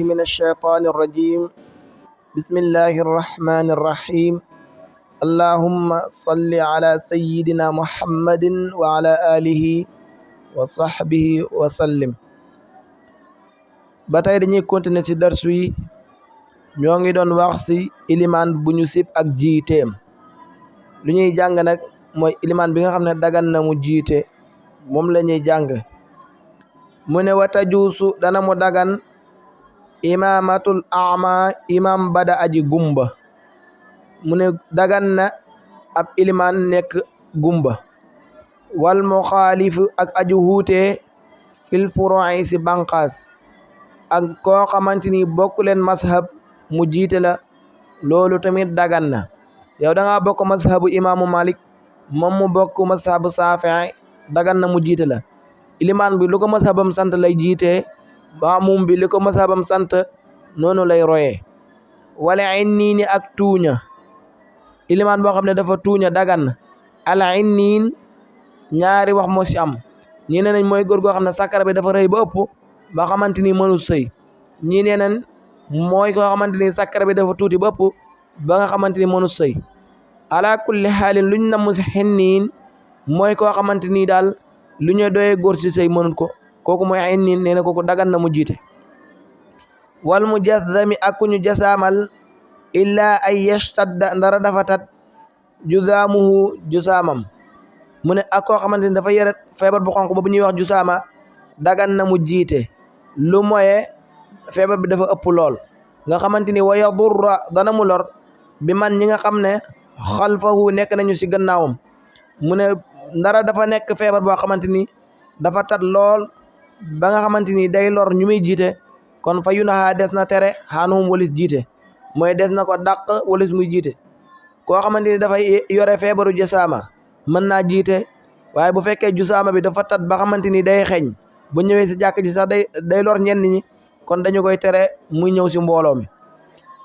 من الشيطان الرجيم بسم الله الرحمن الرحيم اللهم صل على سيدنا محمد وعلى آله وصحبه وسلم. ba tey dañuy continuer ci darsu yi ñoo ngi doon wax ci ilimaan bu ñu sib ak jiiteem lu ñuy jàng nag mooy ilimaan bi nga xam ne dagan na mu jiite moom la ñuy jàng. mu ne wa tajuusu dana mu dagan imaamatul ama imam bada aji gumba mu ne dagan na ab ilimaan nekk gumba wal muxaalif ak aju wuute fil furu'i si banqaas ak koo xamante ni bokk leen mazhab mu jiite la loolu tamit dagan na. yow da ngaa bokk mazhabu imaamu Malik moom mu bokk mazhabu Saafi'i dagan na mu jiite la. ilimaan bi lu ko mazhabam sant lay jiite maamum bi li ko mazhabam sant noonu lay royee. wala inniin ak tuuña ilimaan boo xam ne dafa tuuña dagan na. al inniin ñaari wax moo ci am ñii nee nañ mooy góor goo xam ne sakkara bi dafa rëy ba ëpp ba xamante ni mënul sëy. ñii nee nañ mooy koo xamante ni sakkara bi dafa tuuti ba ëpp ba nga xamante ni mënul sëy. ala kulli xaalin luñ namm ci xinniin mooy koo xamante ni daal lu ñu doyee góor ci sëy mënut ko kooku mooy inniin nee na kooku dagan na mu jiite. wal mujazzami ak ku ñu jasaamal illaa ay yashtadda ndara dafa tat juzaamuhu jusaamam mu ne ak koo xamante ni dafa yore feebar bu xonq ba bu ñuy wax jusaama dagan na mu jiite lu moye feebar bi dafa ëpp lool nga xamante ni wa yadurra dana mu lor bi man ñi nga xam ne xalfahu nekk nañu ci gannaawam mu ne ndara dafa nekk feebar boo xamante ni dafa tat lool ba nga xamante ni day lor ñu muy jiite kon fa yunaha des na tere xaanuhum walis jiite mooy des na ko dàq walis muy jiite. koo xamante ni dafay yore feebaru jasaama mën naa jiite waaye bu fekkee jusaama bi dafa tat ba xamante ni day xeeñ bu ñëwee ci jàkk ji sax day lor ñenn ñi kon dañu koy tere muy ñëw ci mbooloo mi.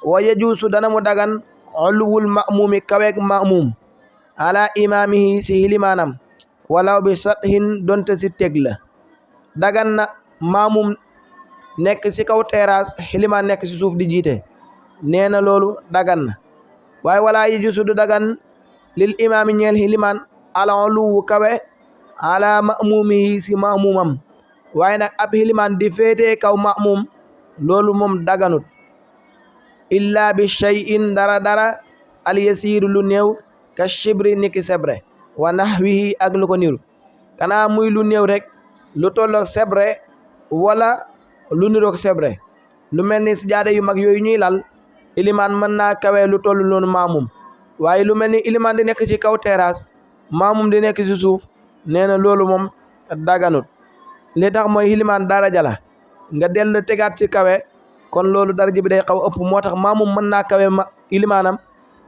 wa yajuusu dana mu dagan uluwul ma'muumi kaweeg ma'muum ala imaamihi ci hilimaanam walaw bi sathin donte ci teg la. dagan na maamum nekk ci kaw terrasse hilimaan nekk ci suuf di jiite nee na loolu dagan na waaye wala yajuusu du dagan lil imaami ñeel hilimaan ala uluwu kawe ala ma'muumihi ci ma'muumam waaye nag ab hilimaan di féetee kaw ma'muum loolu moom daganut illa bi shay'in dara al yasiiru lu néew ka shibri niki sebre wa nahwihi ak lu ko niru kana muy lu néew rek lu tolloog sebre wala lu niroog sebre lu mel ni sijaada yu mag yooyu ñuy lal ilimaan mën naa kawe lu toll noonu maamum waaye lu mel ni ilimaan di nekk ci kaw terrasse maamum di nekk ci suuf nee na loolu moom daganut li tax mooy ilimaan daraja la nga dellu tegaat ci kawe kon loolu daraja bi day xaw ëpp moo tax maamum mën naa kawe ilimaanam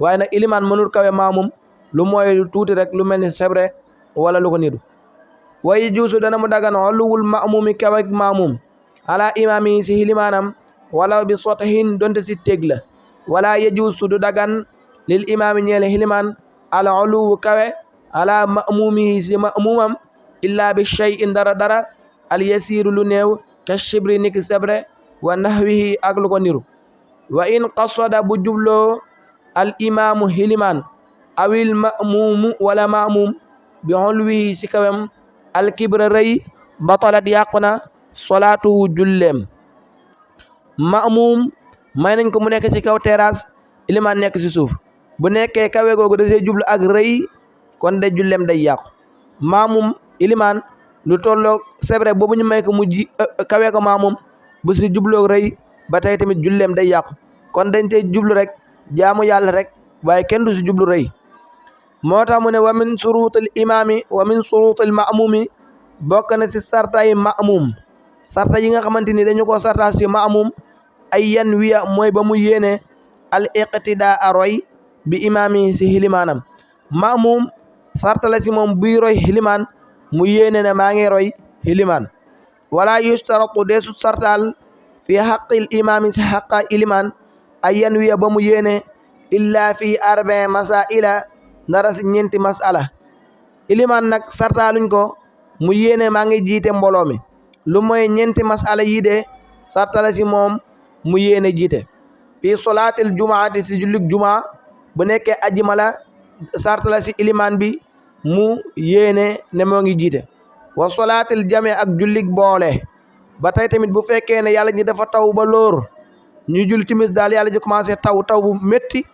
waaye nag ilimaan mënul kawe maamum lu mooy lu tuuti rek lu mel ni sebre wala lu ko nidu. wa yajuusu dana mu dagan uluwul ma'muumi kaweeg maamum ala imaami ci ilimaanam wala bi sothin donte ci teg la. wala yajuusu du dagan lil imaami ñeele ilimaan ala uluwu kawe ala ma'muumi ci ma'muumam illa bi shay'in dara al yasiiru lu néew ka shibri niki sebre wa nahwihi ak lu ko niru. wa in qasada bu jubloo al imaamu hilimaan awil ma'muumu wala ma'muum bi ulwihi ci kawem al kibra rëy batalat yàqu na solaatu julleem. ma'muum may nañ ko mu nekk ci kaw terrasse ilimaan nekk ci suuf bu nekkee kawe googu da see jublu ak rëy kon de julleem day yàqu. ma'muum ilimaan lu tolloog sebre boobu ñu may ko mu kawe ko ma'muum bu si jubloog rëy ba tey tamit julleem day yàqu kon dañ tey jublu rek jaamu yàlla rek waaye kenn du si jublu rëy. moo tax mu ne wa min suruutil imaami wa min suruutil ma'muumi bokk na ci sartay ma'muum sarta yi nga xamante ni dañu ko sarta ci ma'muum ay yan wiya mooy ba mu yéene al iqtidaa a roy bi imaami ci hilimaanam. ma'muum sarta la ci moom buy roy hilimaan mu yéene ne maa ngi roy hilimaan. wala yustaratu deesu sartaal fi haqqil imaami ci haqqa ilimaan ay yan wiya ba mu yéene illa fi arba'i masaila ndara si ñeenti masala. ilimaan nag sartaaluñ ko mu yéene maa ngi jiite mbooloo mi lu mooy ñeenti masala yii de sartala si moom mu yéene jiite fii solaatil jumaati si jullig jumaa bu nekkee ajjuma la sart la si ilimaan bi mu yéene ne moo ngi jiite wa solaatil jame ak jullig boole ba tey tamit bu fekkee ne yàlla ñi dafa taw ba lóor ñu jul timis daal yàlla ji commencé taw bu métti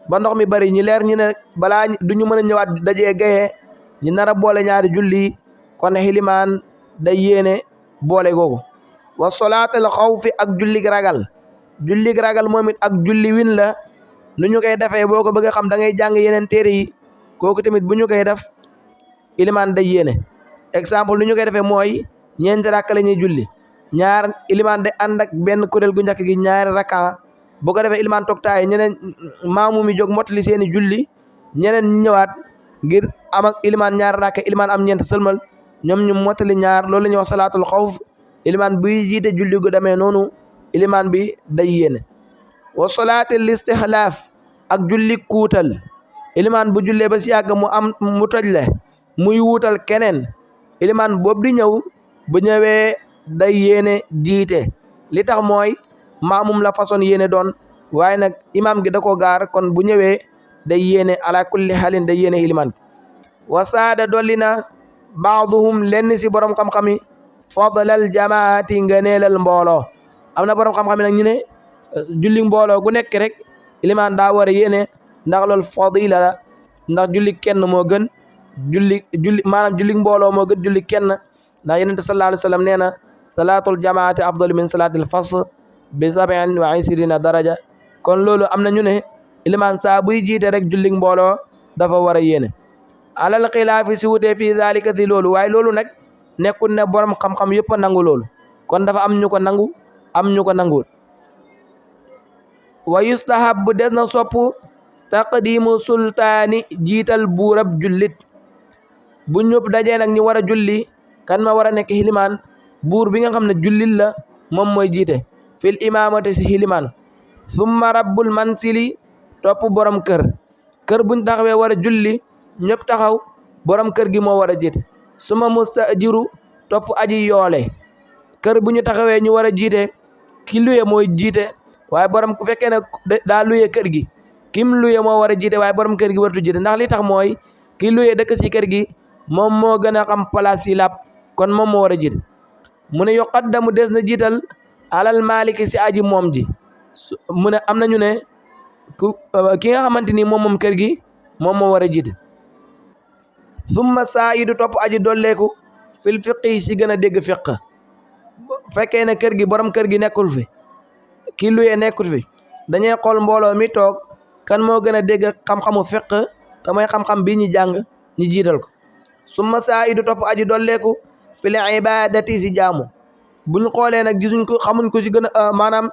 ba ndox mi bari ñi leer ñu ne balaa du ñu mën a ñëwaat dajee gayee ñi nar a boole ñaari julli kon ilimaan day yéene boole googu wa solaatil xawfi ak jullig ragal moom it ak julli win la nu ñu koy defee boo ko bëgg a xam da ngay jàng yeneen téere yi kooku tamit bu ñu koy def ilimaan day yéene exemple nu ñu koy defee mooy ñeenti rakk la ñuy julli ñaar ilimaan day ànd ak benn kuréel gu njëkk gi ñaari rakka bu ko defee ilimaan toog taay ñeneen maamu mi jóg mottali seeni julli ñeneen ñu ñëwaat ngir am ak ilimaan ñaari rakka ilimaan am ñeent sëlmal ñoom ñu mottali ñaar loolu la ñuy wax salaatul xawf ilimaan buy jiite julli gu demee noonu ilimaan bi day yéene wa solaatil istixlaaf ak julli kuutal ilimaan bu jullee ba si yàgg mu toj le muy wuutal keneen ilimaan boobu di ñëw bu ñëwee day yéene jiite li tax mooy maamum la façon yéene doon waaye nag imaam gi da ko gaar kon bu ñëwee day yéene ala kulli halin day yéene ilimaan wa saada dolli na baaduhum lenn si borom xam-xam yi fadlal jamaati ngëneelal mbooloo am na borom xam-xam nag ñu ne julli mbooloo gu nekk rek ilimaan daa war a yéene ndax loolu fadila la ndax julli kenn moo gën maanaam julli mbooloo moo gën julli kenn ndax yonent sallallahu alayhi wa sallam nee na salaatul jamaati afdalu min salaatil fas bi 27 daraja kon loolu am na ñu ne ilimaan saa buy jiite rek julli mbooloo dafa war a yéene alal xilaafi si wutee fii zalika si loolu waaye loolu nag nekkul ne borom xam-xam yëpp a nangu loolu kon dafa am ñu ko nangu am ñu ko nanguwul wa yustahab bu des na sopp taqdimu sultaani jiital buurab jullit bu ñëpp dajee nag ñu war a julli kan ma war a nekk ilimaan buur bi nga xam ne jullit la moom mooy jiite fil imaamati si ilimaan summa rabbul mansili topp borom kër buñ taxawee war a julli ñëpp taxaw borom kër gi moo war a jiite suma mustajiru topp aji yoole kër bu ñu taxawee ñu war a jiite ki luye mooy jiite waaye borom ku fekkee ne daa luye kër gi kim luye moo war a jiite waaye borom kër gi waratu jiite ndax li tax mooy ki luye dëkk si kër gi moom moo gën a xam place yi làpp kon moom moo war a jiite mu ne yuqaddamu des na jiital alal maliki si aji moom ji mu ne am nañu ne ki nga xamante ni moom kër gi moom moo war a jiite summa saayidu topp aji dolleeku fil fiqi si gën a dégg fiq fekkee ne kër gi borom kër gi nekkul fi ki luye nekkul fi dañuy xool mbooloo mi toog kan moo gën a dégg xam-xamu fiq te mooy xam-xam bi ñu jàng ñu jiital ko summa saayidu topp aji dolleeku fil ibadati si jaamu buñ xoolee nag gisuñ ko xamuñ ko si gën a maanaam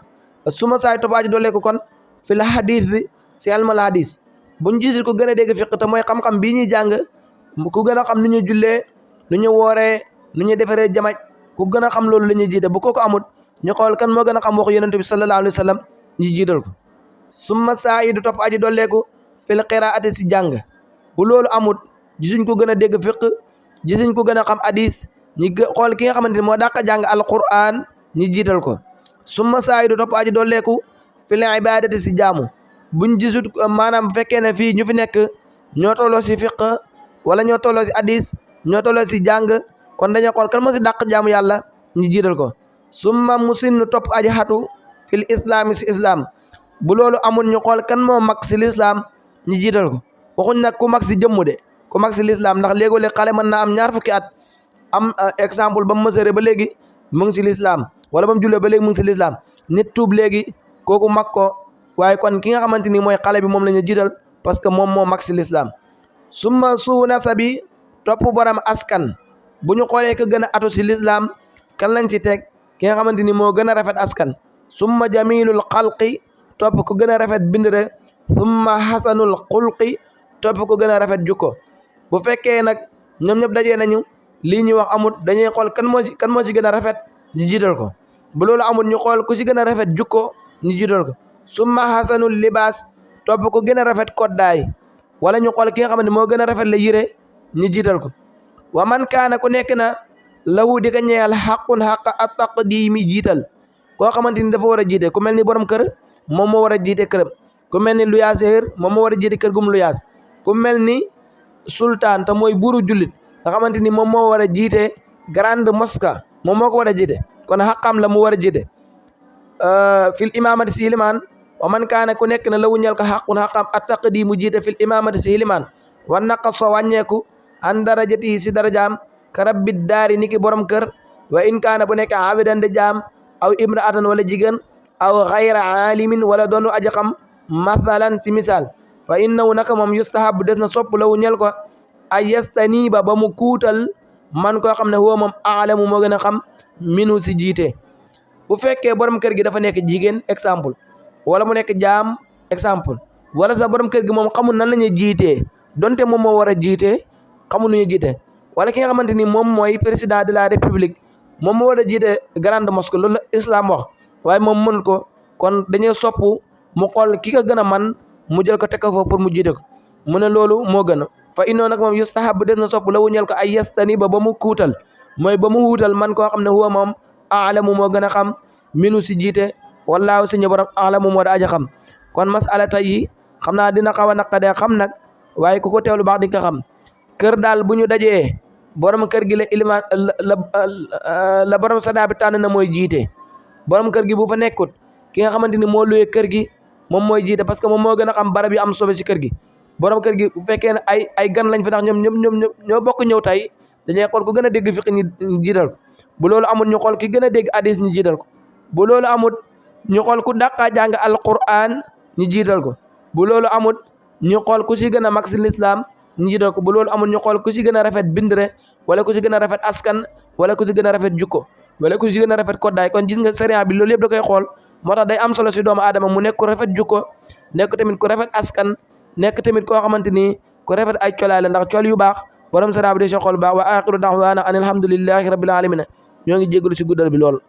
summa saayidu topp aji dolleeku kon fil hadis bi si almal hadis buñ gisul ko gën a dégg fiq te mooy xam-xam bii ñuy jàng ku gën a xam nu ñu jullee nu ñu wooree nu ñu defaree jamaj ku gën a xam loolu la ñuy jiite bu ko amut ñu xool kan moo gën a xam waxu yonent bi sallallahu alayhi wa sallam ñu jiital ko summa saayidu topp aji dolleeku fil qiraati si jàng bu loolu amut gisuñ ko gën a dégg fiq gisuñ ko gën a xam hadis ñi xool ki nga xamante ni moo dàq jàng alquran ñi jiital ko summa saayidu topp aji dolleeku fil ibadati si jaamu buñ gisut maanaam bu fekkee ne fii ñu fi nekk ñoo tolloo si fiq wala ñoo tolloo si hadis ñoo tolloo si jàng kon dañoo xool kan moo si dàq jaamu yàlla ñu jiital ko summa musinnu topp aji xatu fil islaami si islam bu loolu amul ñu xool kan moo mag si lislaam ñu jiital ko waxuñ nag ku mag si jëmm de ku mag si lislaam ndax léegoo-léeg xale mën naa am ñaar fukki at am exemple ba mu mësëre ba léegi mu ngi si lislaam wala ba mu jullee ba léegi mu ngi si lislaam nit tuub léegi kooku mag ko waaye kon ki nga xamante ni mooy xale bi moom la ñu jiital parce que moom moo mag si lislaam summa suu nasabi topp borom askan bu ñu xoolee ko gën a atu si lislaam kan lañ si teg ki nga xamante ni moo gën a rafet askan summa jamilul xalqi topp ko gën a rafet bindre summa hasanul xulqi topp ko gën a rafet jukko bu fekkee nag ñoom ñëpp dajee nañu lii ñuy wax amut dañuy xool kan moo si gën a rafet ñu jiital ko bu loolu amut ñu xool ku si gën a rafet jukko ñu jiital ko summa hasanul libaas topp ko gën a rafet koddaay wala ñu xool ki nga xamante moo gën a rafet la yére ñu jiital ko wa man kaana ku nekk na lahu di ko ñeyal xaqun xaq a taqdiimi jiital koo xamante ni dafa war a jiite ku mel ni borom kër moom moo war a jiite këram ku mel ni luyaaseur moom moo war a jiite kër gum luyaas ku mel ni sultaan te mooy buuru jullit nga xamante ni moom moo war a jiite grande mosquée moom moo ko war a jiite kon xaqam la mu war a jiite fil imamati si ilimaan wa man kaana ku nekk na la wuñal ko xaqun xaqam attaqdi mu jiite fil imamati si ilimaan wa naqaso wàññeeku an darajatihi si darajaam ka rabbi daari niki borom kër wa in kaana bu nekk abidan de jaam aw imraatan wala jigéen aw xayra aalimin wala doonu aja xam mathalan si misaal fa innahu naka moom yustahab des na sopp la wuñal ko ay yastaniba ba mu kuutal man koo xam ne huwa moom aalamu moo gën a xam minu si jiite bu fekkee borom kër gi dafa nekk jigéen exemple wala mu nekk jaam exemple wala sax borom kër gi moom xamul nan la ñuy jiitee donte moom moo war a jiite xamul nu ñuy jiite wala ki nga xamante ni moom mooy président de la république moom moo war a jiite grande mosquée loolu la islam wax waaye moom mën ko kon dañuy sopp mu xool ki ko gën a man mu jël ko teg ko foofu pour mu jiite ko mu ne loolu moo gën a fa innoo nag moom yustahab des na sopp la wuñal ko ay yastani ba mu kuutal mooy ba mu wuutal man koo xam ne huwa moom aalamu moo gën a xam minu si jiite wallaahu si ñu borom aalamu moo da aja xam kon masala tey yi xam naa dina xaw a naqadee xam nag waaye ku ko teewlu baax di nga xam kër daal bu ñu dajee borom kër gi la ilimaan la borom sadaa bi tànn na mooy jiite borom kër gi bu fa nekkut ki nga xamante ni moo luye kër gi moom mooy jiite parce que moom moo gën a xam barab yi am sobe si kër gi borom kër gi bu fekkee ne ay gan lañ fa ndax ñoom ñoo bokk ñëw tey dañuy xool ku gën a dégg fiq ñi jiital ko bu loolu amul ñu xool ki gën a dégg hadis ñi jiital ko bu loolu amut ñu xool ku dàqaa jàng alquran ñi jiital ko bu loolu amut ñu xool ku si gën a mag si lislaam ñi jiital ko bu loolu amut ñu xool ku si gën a rafet bindre wala ku si gën a rafet askan wala ku si gën a rafet jukko wala ku si gën a rafet koddaay kon gis nga sariya bi loolu yëpp da koy xool moo tax day am solo si doomu aadama mu nekk ku rafet jukko nekk tamit ku rafet askan nekk tamit koo xamante ni ku rafet ay colaay la ndax col yu baax borom sariya bi da si xool baax wa axiru da'waana an alhamdulillahi rabbil alamin ñoo ngi jégalu si guddal bi lool